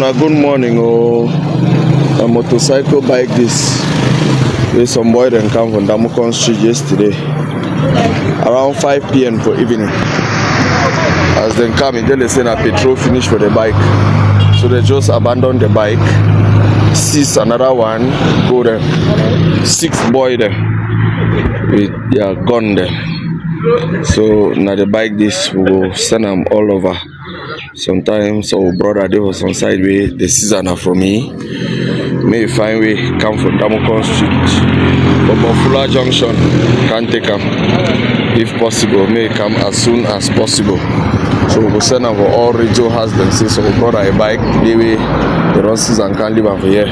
a good morning. Oh, a motorcycle bike this. With some boy then come from Damocon Street yesterday. Around 5 p.m. for evening. As they come, they say a petrol finish for the bike. So they just abandon the bike. Seize another one. Go there. 6 boy there. With their gun there. So now the bike this will send them all over. Sometimes our brother they was on side way the season from me. May find way come from Damocon Street. But Bofula Junction can't take them. If possible, may come as soon as possible. So we will send them for all radio has them say so our brother a bike the way the run season can't live over here.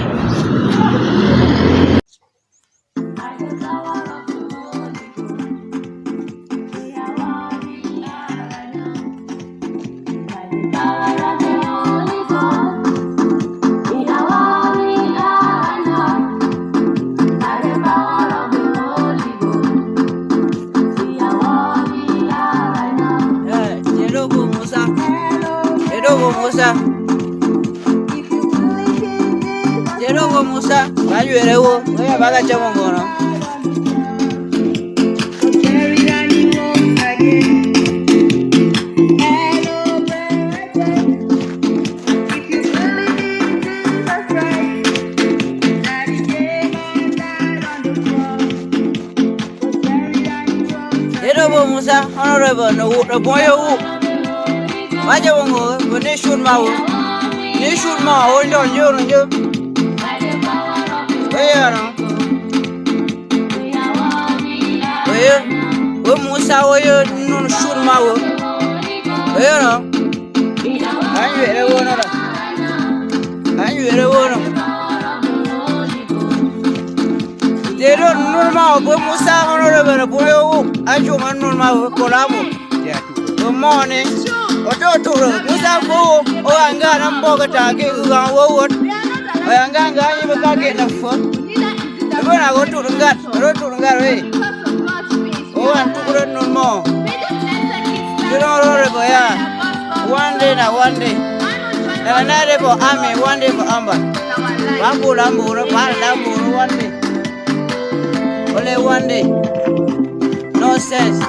Honorable, no, the boy, Majawongo, when they shoot my hold on you and you. Where Musa, where you no shoot my wood? Where are you ever wanna? Are you ever wanna? They don't know my Musa, honorable, boy, I do not know my collabo. Good morning. Ototo Musa Fo o anga mboga take ugawo anga yibuka gena fo ebona go turunga we o antukure no mo kiroro boya one day na for army one day for amba bambura para one day only one day no sense.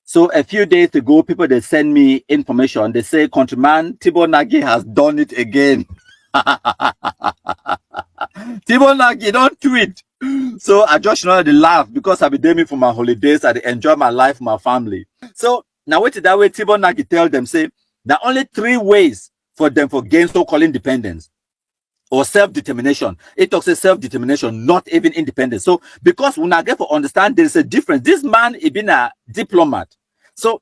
So a few days ago, people they send me information. They say, "Countryman Tibo Nagy has done it again." Tibo Nagy don't tweet. So I just know they laugh because I've been doing it for my holidays. I enjoy my life, my family. So now wait that way. Tibo Nagy tell them say there are only 3 ways for them for gain so-called independence or self-determination. It talks about self-determination, not even independence. So because when I get to understand there is a difference. This man is been a diplomat. So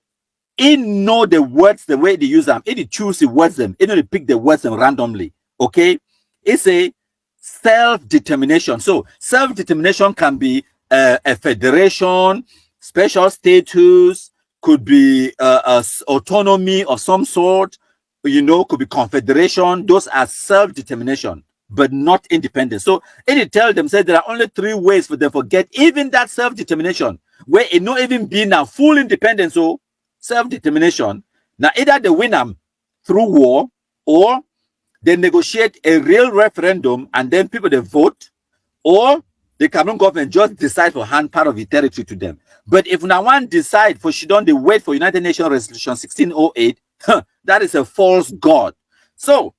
he know the words, the way they use them. He choose the words them. He don't pick the words them randomly. Okay? It's a self-determination. So self-determination can be a federation, special status, could be autonomy of some sort, you know, could be confederation. Those are self-determination, but not independence. So it tell them, say there are only 3 ways for them to get even that self-determination, where it not even being a full independence or self-determination. Now either they win them through war, or they negotiate a real referendum and then people they vote, or the Cameroon government just decide for hand part of the territory to them. But if now one decide for she don't they wait for United Nations Resolution 1608, that is a false god. So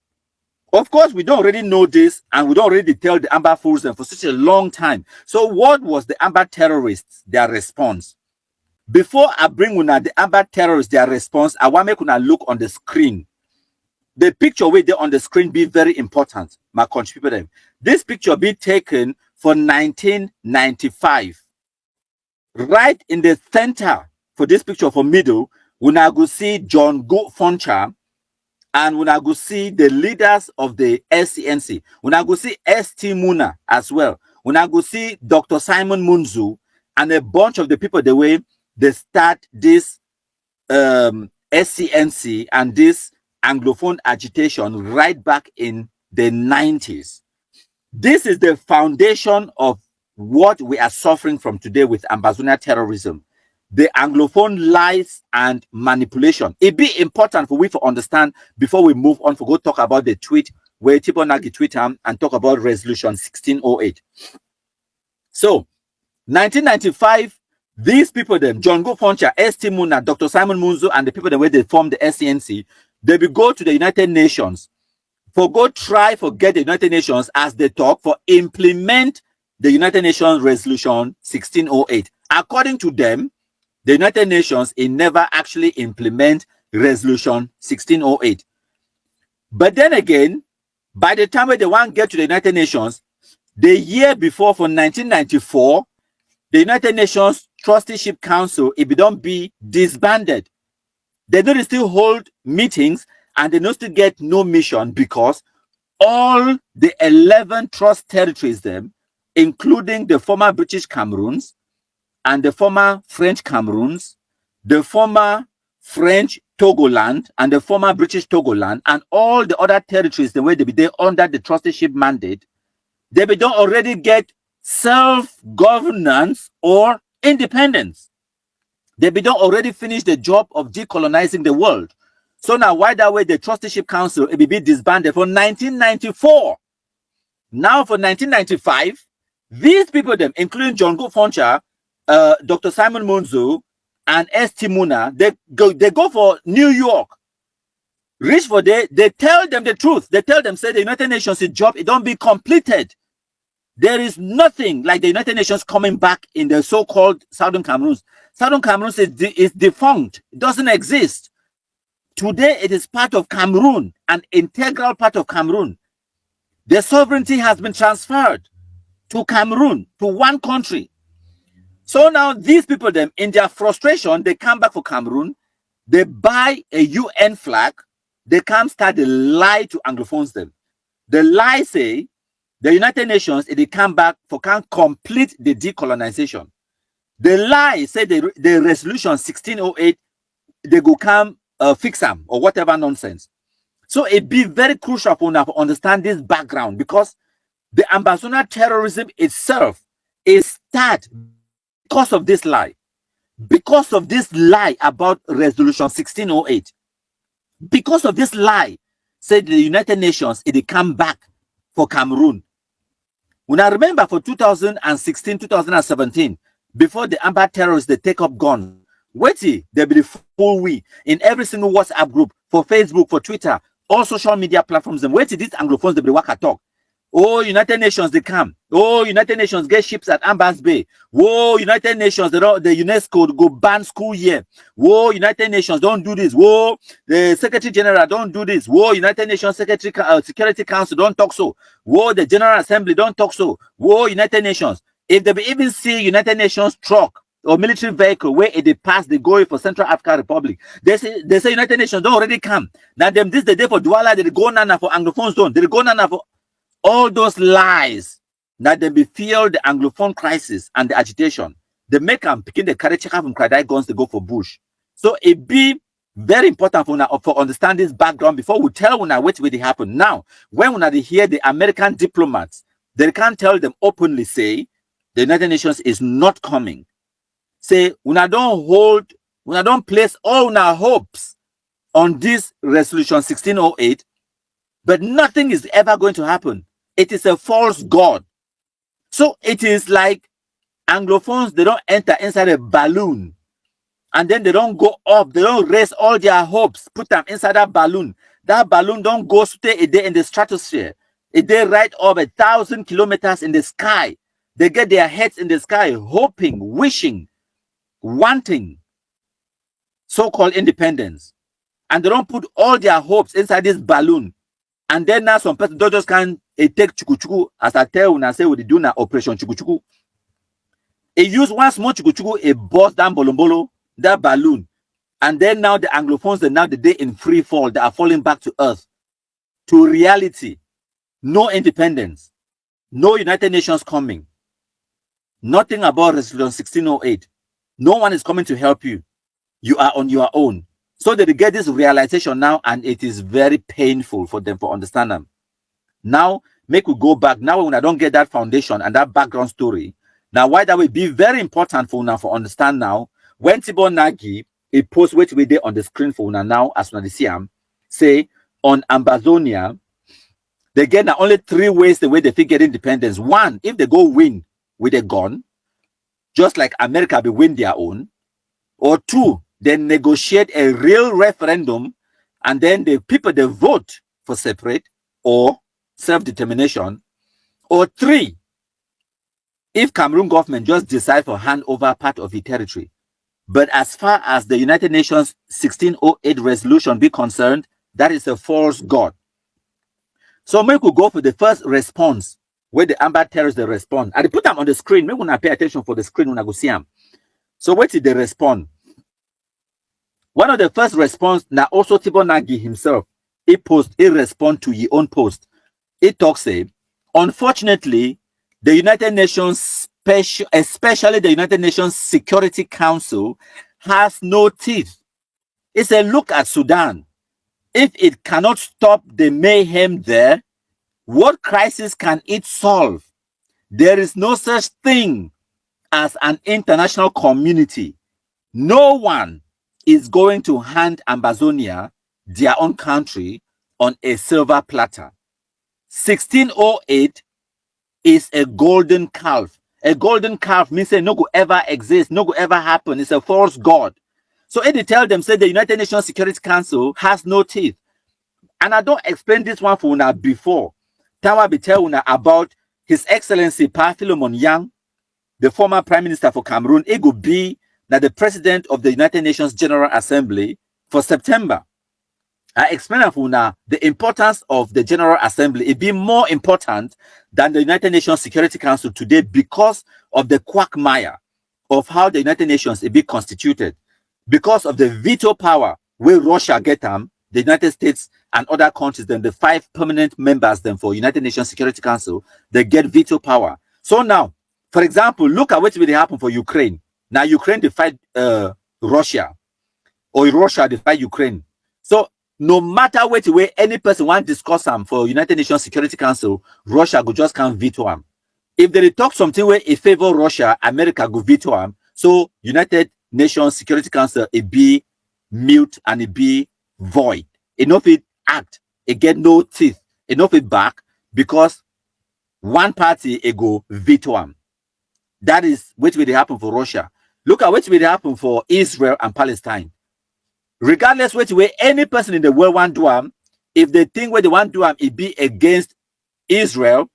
of course, we don't already know this, and we don't already tell the Amber Fools for such a long time. So what was the Amber terrorists, their response? Before I bring una the Amber terrorists, their response, I want to make una look on the screen. The picture with there on the screen be very important, my country people. This picture be taken for 1995. Right in the center for this picture for middle, una go see John Go Foncha, and when I go see the leaders of the SCNC, when I go see ST Muna as well, when I go see Dr. Simon Munzu and a bunch of the people, the way they start this SCNC and this Anglophone agitation right back in the 90s. This is the foundation of what we are suffering from today with Ambazonia terrorism, the Anglophone lies and manipulation. It be important for we to understand before we move on, for go talk about the tweet where Tibonagi tweet and talk about resolution 1608. So 1995, these people, them, John Gofoncha, S.T. Muna, Dr. Simon Munzo, and the people, the way they formed the SCNC, they will go to the United Nations for go try for get the United Nations as they talk for implement the United Nations resolution 1608. According to them, the United Nations it never actually implement resolution 1608. But then again, by the time they want to get to the United Nations, the year before, for 1994, the United Nations Trusteeship Council, it don't be disbanded. They don't still hold meetings and they don't still get no mission because all the 11 trust territories, them, including the former British Cameroons and the former French Cameroons, the former French Togoland and the former British Togoland, and all the other territories, the way they be there under the trusteeship mandate, they be don't already get self-governance or independence. They be don't already finish the job of decolonizing the world. So now why that way the trusteeship council it be disbanded for 1994. Now for 1995, these people them, including John Gofoncha, Dr. Simon Munzo, and S.T. Muna, they go for New York. Reach for they tell them the truth. They tell them, say the United Nations job, it don't be completed. There is nothing like the United Nations coming back in the so-called Southern Cameroons. Southern Cameroons is defunct. It doesn't exist. Today, it is part of Cameroon, an integral part of Cameroon. Their sovereignty has been transferred to Cameroon, to one country. So now these people, them, in their frustration, they come back for Cameroon. They buy a UN flag. They come start the lie to Anglophones them. The lie say, the United Nations, if they come back for can complete the decolonization. The lie say the resolution 1608, they go come fix them or whatever nonsense. So it be very crucial for now to understand this background because the Ambazonia terrorism itself is start because of this lie. Because of this lie about resolution 1608. Because of this lie, said the United Nations, if they come back for Cameroon. When I remember for 2016, 2017, before the Amber terrorists, they take up guns, wait, there be the full we in every single WhatsApp group, for Facebook, for Twitter, all social media platforms, and wait, these Anglophones, they be waka talk. Oh, United Nations, they come. Oh, United Nations get ships at Ambas Bay. Whoa, United Nations, the UNESCO go ban school year. Whoa, United Nations, don't do this. Whoa, the Secretary General, don't do this. Whoa, United Nations Security Council, don't talk so. Whoa, the General Assembly, don't talk so. Whoa, United Nations. If they be even see United Nations truck or military vehicle where they pass, they go for Central African Republic. They say United Nations don't already come. Now them this the day for Douala, they go nana for Anglophones don't. They go nana for all those lies that they be feel the Anglophone crisis and the agitation. They make them picking the carry check from Kradai guns to go for bush. So it be very important for understand this background before we tell when what will happen. Now, when they hear the American diplomats, they can't tell them openly say the United Nations is not coming. Say when I don't place all our hopes on this resolution 1608, but nothing is ever going to happen. It is a false god. So it is like Anglophones, they don't enter inside a balloon and then they don't go up. They don't raise all their hopes, put them inside that balloon. That balloon don't go stay a day in the stratosphere. A day right up 1,000 kilometers in the sky. They get their heads in the sky, hoping, wishing, wanting so-called independence. And they don't put all their hopes inside this balloon. And then now some person don't just can take chukuchuku, as I tell when I say we do now operation chukuchuku. It use one small chukuchuku, it bust down bolombolo, that balloon. And then now the Anglophones, now the day in free fall, they are falling back to earth, to reality. No independence, no United Nations coming, nothing about resolution 1608. No one is coming to help you. You are on your own. So they get this realization now, and it is very painful for them to understand them. Now, make we go back. Now, when I don't get that foundation and that background story, Now, why that will be very important for now for understand now. When Tibor Nagy, he post which we did on the screen for now, as we see him, say on Ambazonia, they get now only 3 ways the way they fit get independence. One, if they go win with a gun, just like America will win their own. Or 2, they negotiate a real referendum, and then the people they vote for separate or self-determination. Or 3, if Cameroon government just decide for hand over part of the territory. But as far as the United Nations 1608 resolution be concerned, that is a false god. So we could go for the first response, where the Amber terrorists they respond. I put them on the screen. Maybe when I pay attention for the screen when I go see them. So what did they respond? One of the first response, now also Tibor Nagy himself, he respond to his own post. He talks, say, unfortunately, the United Nations especially the United Nations Security Council has no teeth. It's a look at Sudan. If it cannot stop the mayhem there, what crisis can it solve? There is no such thing as an international community. No one is going to hand Ambazonia, their own country, on a silver platter. 1608 is a golden calf. A golden calf means say no go ever exist, no go ever happen. It's a false god. So they tell them, say the United Nations Security Council has no teeth. And I don't explain this one for una before. Tawa be tell una about His Excellency Pa Philemon Yang, the former Prime Minister for Cameroon. It could be that the President of the United Nations General Assembly for September. I explain for una the importance of the General Assembly. It be more important than the United Nations Security Council today because of the quagmire of how the United Nations is be constituted, because of the veto power where Russia get them, the United States and other countries, then the 5 permanent members then for United Nations Security Council, they get veto power. So now, for example, look at what will happen for Ukraine. Now Ukraine defied Russia, or Russia defied Ukraine. So no matter what way any person want to discuss them for United Nations Security Council, Russia go just can't veto them. If they talk something where it favor Russia, America go veto them. So United Nations Security Council it be mute and it be void. Enough it act, it get no teeth, enough it back because one party it go veto them. That is what will happen for Russia. Look at what will happen for Israel and Palestine. Regardless which way any person in the world want to do them, if they think what they want to do them, it be against Israel,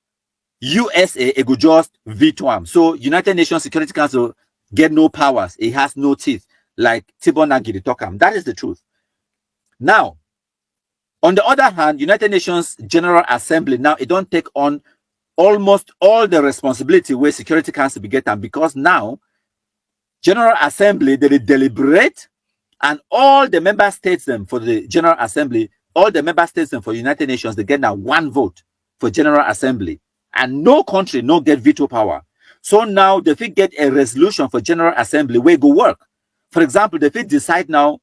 USA, it could just veto them. So United Nations Security Council get no powers. It has no teeth, like Tibor Nagy talk them. That is the truth. Now, on the other hand, United Nations General Assembly, now it don't take on almost all the responsibility where Security Council be get them, because now General Assembly, they deliberate, and all the member states them for the General Assembly, all the member states them for United Nations, they get now 1 vote for General Assembly. And no country no get veto power. So now they fit get a resolution for General Assembly where go work. For example, they fit decide now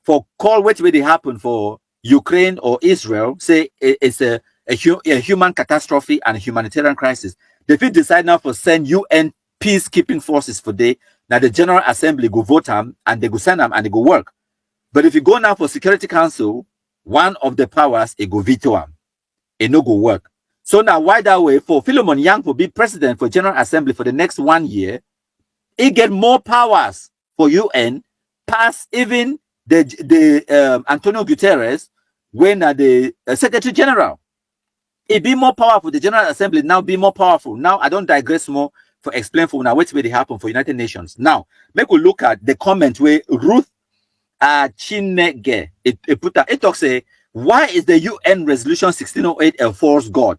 for call which way they happen for Ukraine or Israel, say it's a human catastrophe and a humanitarian crisis. They fit decide now for send UN peacekeeping forces for day. Now the General Assembly go vote them and they go send them and they go work. But if you go now for Security Council, one of the powers it go veto them. It no go work. So now why that way for Philemon Yang to be president for General Assembly for the next 1 year, he get more powers for UN past even the Antonio Guterres when the Secretary General. It be more powerful. The General Assembly now be more powerful. Now I don't digress more for explain for now what's really happen for United Nations. Now make we look at the comment where Ruth Chinege it talks say, why is the UN resolution 1608 a false god?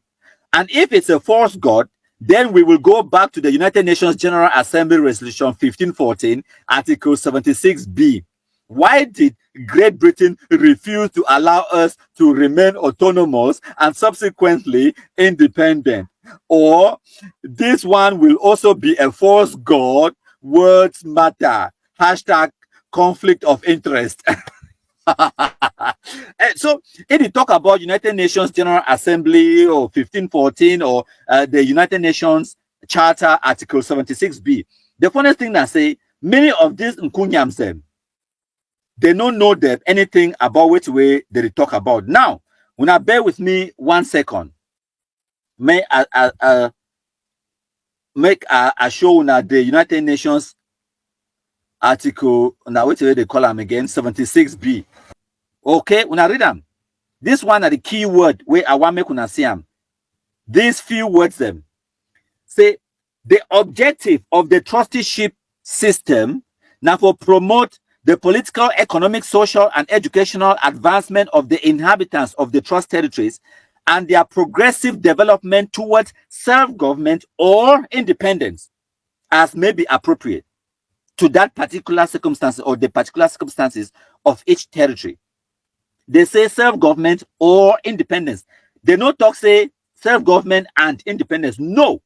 And if it's a false god, then we will go back to the United Nations General Assembly resolution 1514 article 76b. Why did Great Britain refuse to allow us to remain autonomous and subsequently independent? Or this one will also be a false god, words matter, hashtag conflict of interest. So if you talk about United Nations General Assembly or 1514 or the United Nations Charter Article 76B. The funny thing that say, many of these Nkunyams them, they don't know that anything about which way they talk about. Now, when I bear with me 1 second, may I make a show now the United Nations article, now which way they call them again, 76B. Okay, when I read them, this one are the key word where I want to make see them. These few words them say the objective of the trusteeship system now for promote the political, economic, social, and educational advancement of the inhabitants of the trust territories and their progressive development towards self-government or independence as may be appropriate to that particular circumstance or the particular circumstances of each territory. They say self-government or independence. They don't talk say self-government and independence. No.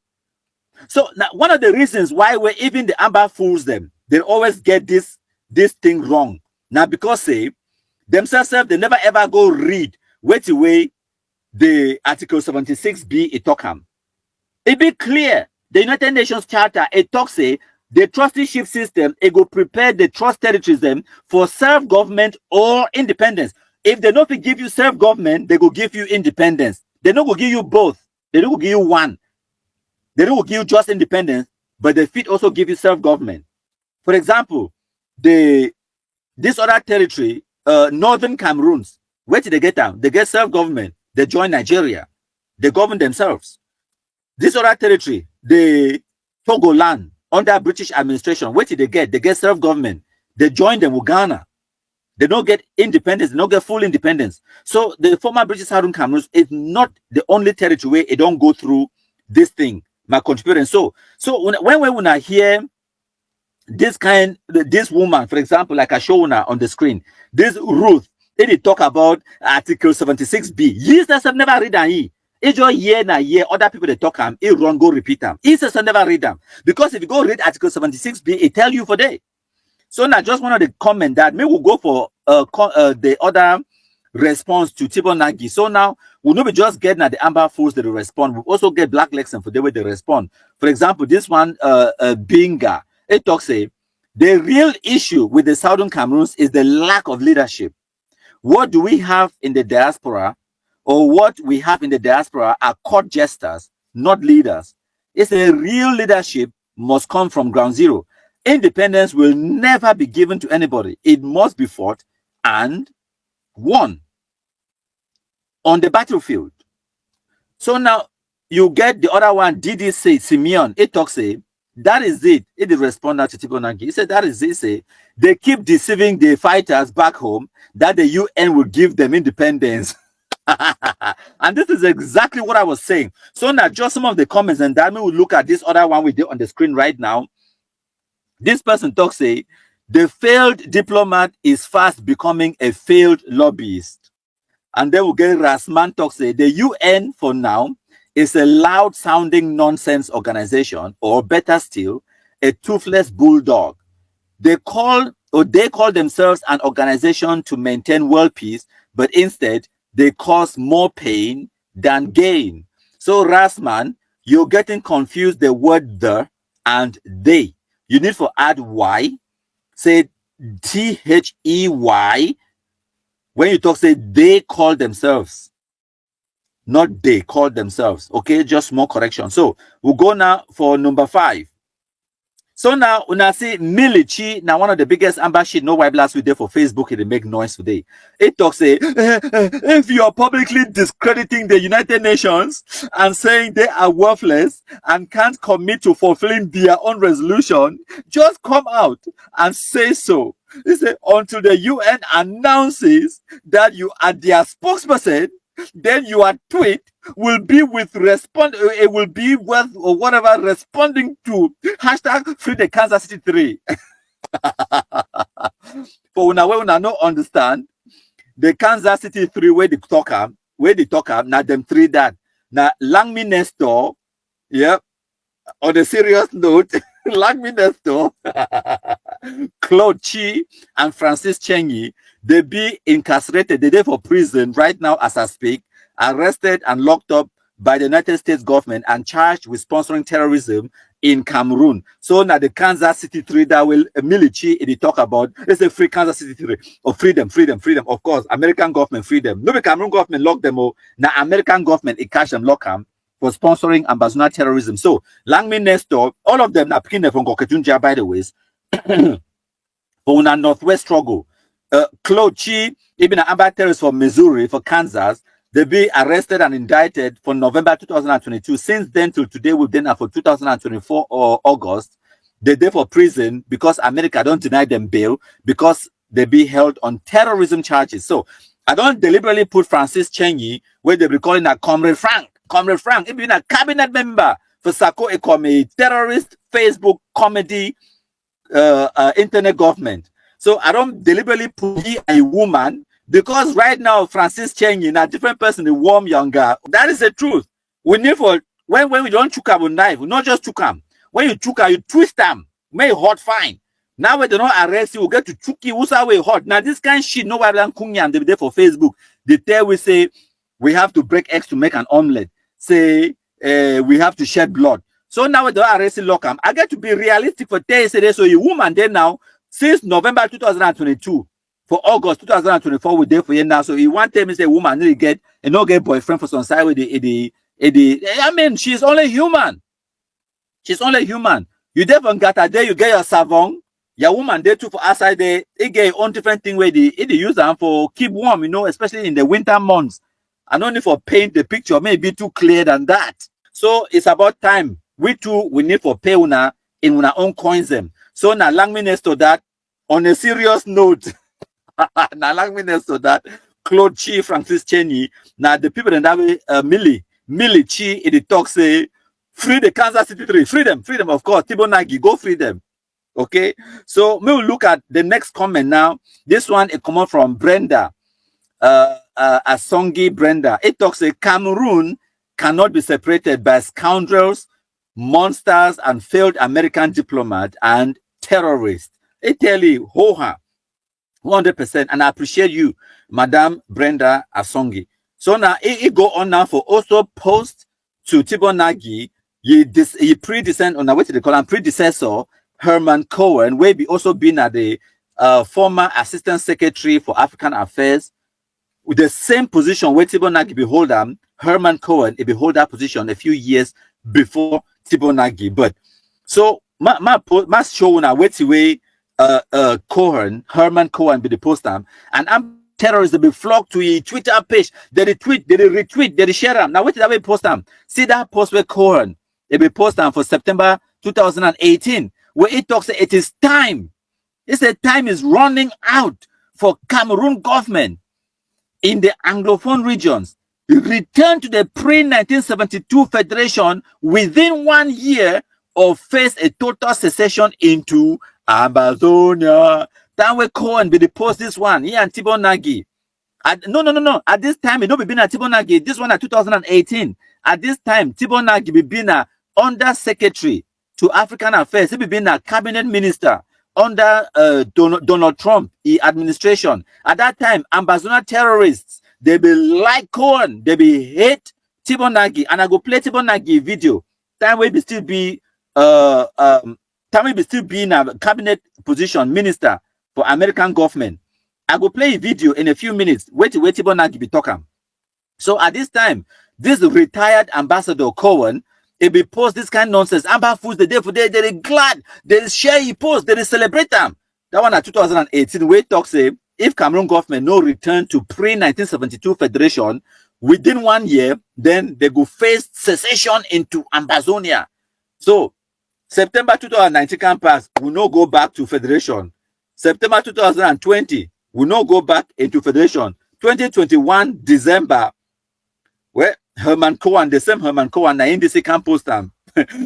So now one of the reasons why we're even the Amber fools them, they always get this thing wrong. Now because say themselves they never ever go read wait away the Article 76B it talk them. It be clear the United Nations Charter it talks say the trusteeship system it go prepare the trust territories them for self-government or independence. If they don't give you self-government, they go give you independence. They don't go give you both. They don't go give you one. They don't go give you just independence, but they fit also give you self-government. For example, this other territory, Northern Cameroons, where did they get them? They get self-government. They join Nigeria. They govern themselves. This other territory, the Togoland, under British administration, where did they get? They get self-government. They join them with Ghana. They don't get independence. They don't get full independence. So the former British Southern Cameroons is not the only territory where it don't go through this thing. My contribution. So when I hear this woman, for example, like I show now on the screen, this Ruth, they talk about Article 76B. Yes, that's never read them. It's just year na year. Other people they talk them. It run go repeat them. It's just never read them because if you go read Article 76B, it tell you for day. So now, just one of the comment that me will go for the other response to Tibo Nagy. So now we'll not be just getting at the Amber Fools that respond. We'll also get Black Lexon for the way they respond. For example, this one, Binga, it talks say the real issue with the Southern Cameroons is the lack of leadership. What do we have in the diaspora, or what we have in the diaspora are court jesters, not leaders. It's a real leadership must come from ground zero. Independence will never be given to anybody. It must be fought and won on the battlefield. So now you get the other one, DDC Simeon. It talks say that is it. It is responded to Tibonagi. He said that is it. Say they keep deceiving the fighters back home that the UN will give them independence. And this is exactly what I was saying. So now just some of the comments, and then we will look at this other one we did on the screen right now. This person talks say the failed diplomat is fast becoming a failed lobbyist. And then we'll get Rasman talks say the UN for now is a loud sounding nonsense organization, or better still, a toothless bulldog. They call themselves an organization to maintain world peace, but instead they cause more pain than gain. So Rasman, you're getting confused the word the and they. You need to add Y, say THEY. When you talk, say they call themselves, not they call themselves. Okay, just more correction. So we'll go now for number 5. So now when I see Milichi, now one of the biggest amber sheet, no white last week there for Facebook, it make noise today. It talks say if you are publicly discrediting the United Nations and saying they are worthless and can't commit to fulfilling their own resolution, just come out and say so. They say until the UN announces that you are their spokesperson, then your tweet will be with it will be worth or whatever responding to hashtag free the Kansas City 3. But when I don't understand the Kansas City 3 where they talk now them 3 that now Langmi Nestor, yeah, on a serious note, Langmi Nestor, Claude Chi and Francis Chengi, they be incarcerated. They're there for prison right now as I speak, arrested and locked up by the United States government and charged with sponsoring terrorism in Cameroon. So now the Kansas City 3 that will military they talk about, it's a free Kansas City 3 or freedom. Of course, American government freedom. No, the Cameroon government lock them all. Now American government it catch them lock them for sponsoring ambassador terrorism. So Langmin Nestor, all of them are picking from Koketunja by the ways. For una Northwest struggle. Claude Chi, even an Amber terrorist from Missouri, for Kansas, they be arrested and indicted for November 2022. Since then till today, we've done for 2024 or August. They're there for prison because America don't deny them bail because they be held on terrorism charges. So I don't deliberately put Francis Cheney where they be calling a Comrade Frank. Comrade Frank, even a cabinet member for Sako Ekome, terrorist Facebook comedy internet government. So I don't deliberately put a woman because right now Francis Cheney, a different person, a warm younger. That is the truth. We need for when we don't chook up with knife, we not just chook them. When you chook, you twist them, make hot fine. Now when they don't arrest you, we get to chook you who's away hot. Now this kind of shit, nobody than Kunya and they be there for Facebook. They tell we say we have to break eggs to make an omelette. Say we have to shed blood. So now when they arrest you, lock them. I get to be realistic for 10 days. So you woman there now. Since November 2022 for August 2024, we're there for you now. So you want to say woman really get and not get boyfriend for some side with the I mean, she's only human. She's only human. You there from Gata there, you get your savon. Your woman there too for outside there. They get your own different thing where they use them for keep warm, you know, especially in the winter months. And only for paint the picture may be too clear than that. So it's about time. We need for pay una in our own coins them. So now lang minutes to that. On a serious note, now lang minutes to that. Claude Chi, Francis Cheney. Now the people in that way, Millie Chi in the talk say, free the Kansas City 3, freedom, of course. Tibo Nagi, go free them. Okay. So we will look at the next comment now. This one is coming from Brenda, Asongi Brenda. It talks a Cameroon cannot be separated by scoundrels, monsters, and failed American diplomat and terrorists. I tell you, hoha, 100%. And I appreciate you, Madam Brenda Asongi. So now it go on now for also post to Tibo Nagi, ye predecessor Herman Cohen, where be also been at the former Assistant Secretary for African Affairs, with the same position where Tibo Nagi behold them. Herman Cohen he behold that position a few years before Tibo Nagi. But so my show now wait away Cohen, Herman Cohen be the post them, and I'm terrorists be flocked to a Twitter page. They retweet, they retweet, they share them. Now wait that way post them. See that post where Cohen they be post them for September 2018, where it talks it is time. It said time is running out for Cameroon government in the Anglophone regions return to the pre-1972 federation within 1 year or face a total secession into Amazonia. That way Cohen be the post this one. He and Tibo Nagi. No. At this time, it don't be been a Tibo Nagi. This one at 2018. At this time, Tibo Nagi be been a under secretary to African Affairs. He be been a cabinet minister under Donald Trump administration. At that time, ambassador terrorists, they be like Cohen, they be hate Tibo Nagi. And I go play Tibo Nagi video. Time will be still be in a cabinet position, minister for American government. I go play a video in a few minutes. Wait Tibo Nagi be talking. So at this time, this retired ambassador Cohen, he be post this kind of nonsense. Amber Fools the day for day, they're glad, they share he post, they celebrate them. That one at 2018, where talk say if Cameroon government no return to pre-1972 federation within 1 year, then they go face secession into Amazonia. So September 2019 can pass, we no go back to federation. September 2020, we no go back into federation. 2021 December, where Herman Cohen, the same Herman Cohen, na NDC can post them.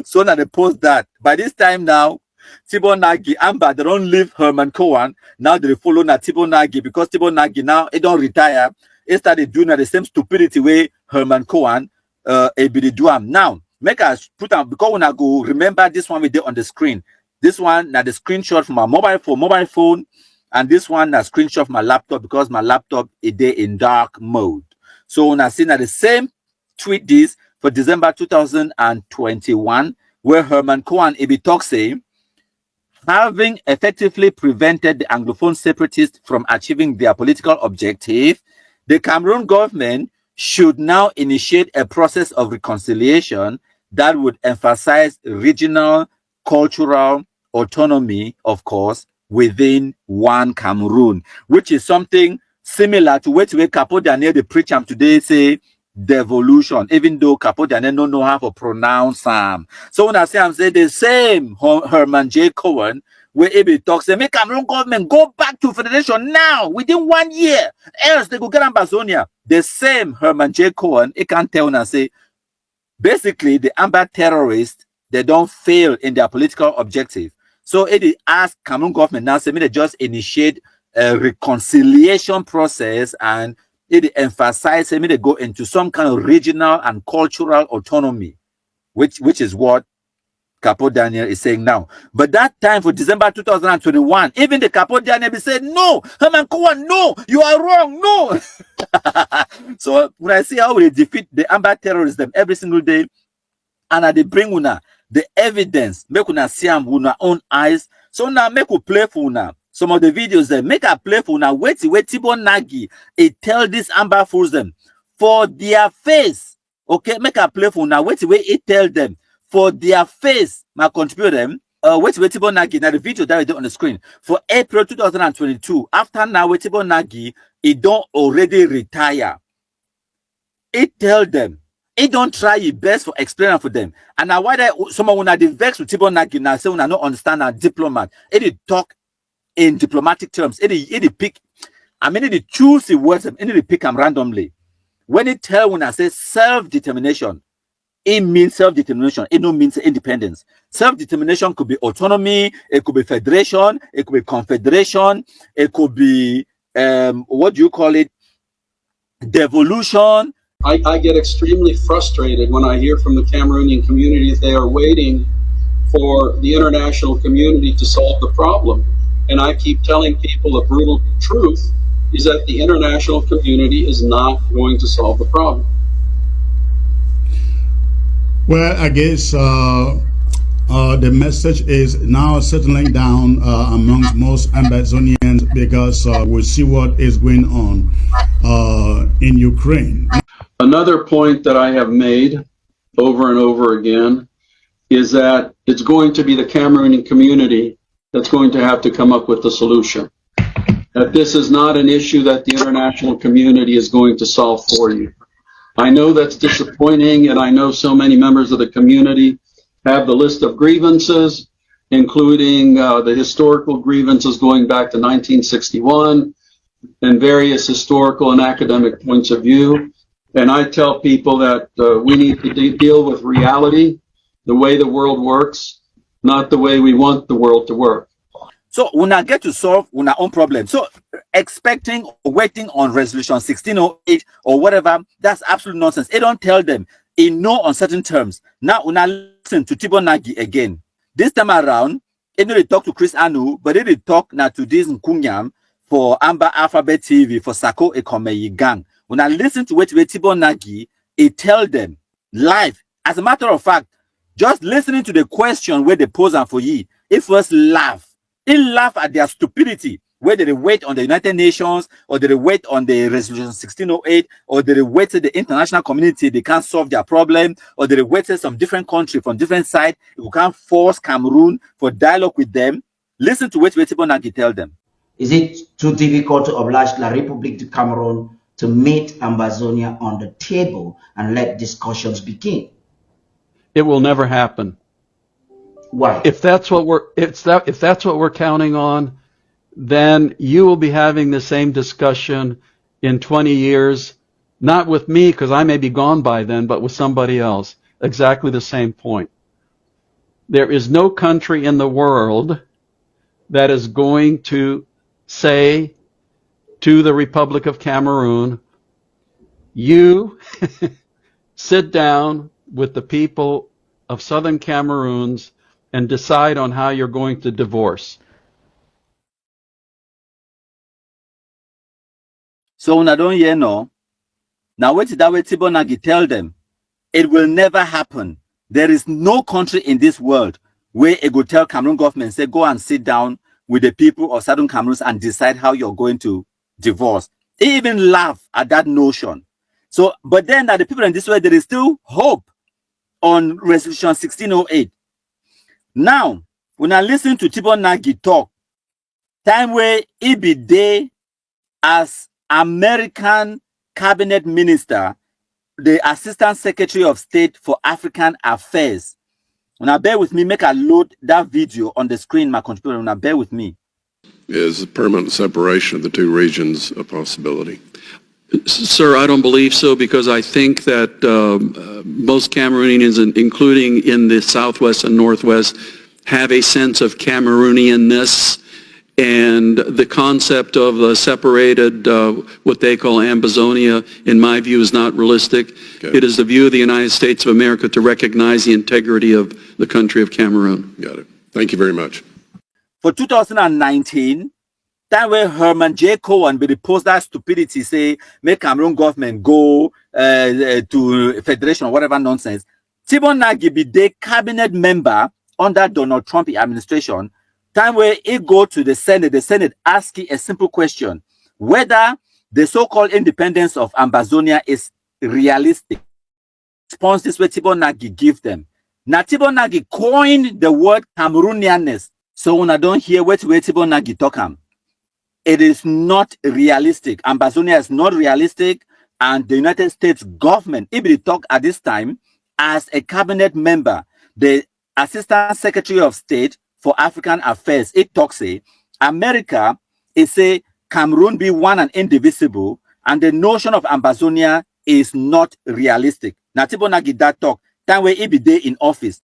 So now they post that. By this time now, Tibo Nagi, Amber, they don't leave Herman Cohen. Now they follow na Tibo Nagi because Tibo Nagi now he don't retire. He started doing the same stupidity way Herman Cohen be the do am. Now make us put on because when I go remember this one we did on the screen. This one now the screenshot from my mobile phone, and this one a screenshot from my laptop because my laptop is there in dark mode. So when I see now the same tweet this for December 2021, where Herman Cohen Ibi talk say, having effectively prevented the Anglophone separatists from achieving their political objective, the Cameroon government should now initiate a process of reconciliation that would emphasize regional, cultural autonomy, of course, within one Cameroon, which is something similar to what Capo Daniel, the preacher today, say devolution, even though Capo Daniel don't know how to pronounce them. So when I say I'm saying the same Herman J. Cohen, where Ebe talks, say, make Cameroon government go back to federation now, within 1 year, else they go get Ambazonia. The same Herman J. Cohen, he can tell and say, basically, the Amber terrorists, they don't fail in their political objective. So it asked Cameroon government now, say, me they just initiate a reconciliation process, and it emphasize, say, me they go into some kind of regional and cultural autonomy, which is what Capo Daniel is saying now. But that time for December 2021, even the Capo Daniel said, no, Herman Cohen, no, you are wrong, no. So when I see how they defeat the Amber terrorism every single day, and they bring una the evidence, make una see them with una own eyes. So now make we play for una some of the videos there. Make a play for una. Wait Tibo Nagi. It tell this Amber fools them for their face. Okay, make a play for una. Wait it tell them for their face. My contribute them. Wait Tibo Nagi. Now the video that we do on the screen for April 2022. After now, wait Tibo Nagi, it don't already retire. It tell them. It don't try your best for explaining for them. And now why that someone when I vex with Tibo Nagi now say when I don't understand a diplomat, it talk in diplomatic terms. It pick, I mean it choose the words, it pick them randomly. When it tell when I say self-determination, it means self-determination. It don't mean independence. Self-determination could be autonomy, it could be federation, it could be confederation, it could be what do you call it? Devolution. I get extremely frustrated when I hear from the Cameroonian community that they are waiting for the international community to solve the problem. And I keep telling people the brutal truth is that the international community is not going to solve the problem. Well, I guess the message is now settling down amongst most Ambazonians because we'll see what is going on in Ukraine. Another point that I have made over and over again is that it's going to be the Cameroonian community that's going to have to come up with the solution. That this is not an issue that the international community is going to solve for you. I know that's disappointing, and I know so many members of the community have the list of grievances, including the historical grievances going back to 1961 and various historical and academic points of view. And I tell people that we need to deal with reality, the way the world works, not the way we want the world to work. So when I get to solve our own problem, so expecting or waiting on resolution 1608 or whatever, that's absolute nonsense. They don't tell them in no uncertain terms. Now when I listen to Tibo Nagi again, this time around, they don't talk to Chris Anu, but they talk now to this Nkunyam for Amber Alphabet TV for Sako Ekomeyi Gang. When I listen to what Tibo Nagi, it tell them live. As a matter of fact, just listening to the question where they pose and for ye, it first laugh. It laugh at their stupidity, whether they wait on the United Nations or they wait on the resolution 1608 or they wait to the international community, they can't solve their problem, or they wait to some different country from different side, you can't force Cameroon for dialogue with them. Listen to what Tibo Nagi tell them. Is it too difficult to oblige La République du Cameroon to meet Ambazonia on the table and let discussions begin? It will never happen. Why? If that's what we're counting on, then you will be having the same discussion in 20 years, not with me because I may be gone by then, but with somebody else. Exactly the same point. There is no country in the world that is going to say to the Republic of Cameroon, you sit down with the people of Southern Cameroons and decide on how you're going to divorce. So when I don't hear no, now wait that way Tibo Nagi tell them. It will never happen. There is no country in this world where it will tell Cameroon government, say, go and sit down with the people of Southern Cameroon and decide how you're going to divorce. They even laugh at that notion. So, but then that the people in this way, there is still hope on Resolution 1608. Now, when I listen to Tibon Nagy talk, time where he be there as American cabinet minister, the Assistant Secretary of State for African Affairs. Now bear with me, make I load that video on the screen, my computer. Now bear with me. Is permanent separation of the two regions a possibility? Sir, I don't believe so, because I think that most Cameroonians, including in the Southwest and Northwest, have a sense of Cameroonianness, and the concept of a separated, what they call Ambazonia, in my view, is not realistic. Okay. It is the view of the United States of America to recognize the integrity of the country of Cameroon. Got it. Thank you very much. For 2019, that way Herman J. Cohen will post that stupidity, say, make Cameroon government go to federation or whatever nonsense. Tibon Nagy be the cabinet member under Donald Trump administration. Time where he go to the Senate asking a simple question, whether the so-called independence of Ambazonia is realistic. Response this way Tibon Nagy give them. Now Tibon Nagy coined the word Cameroonianness. So when I don't hear what Tibon Nagy talk am, it is not realistic. Ambazonia is not realistic, and the United States government, if they talk at this time as a cabinet member, the Assistant Secretary of State for African Affairs, it talks America is a Cameroon be one and indivisible, and the notion of Ambazonia is not realistic. Now Tibon Nagy that talk, time where he be there in office.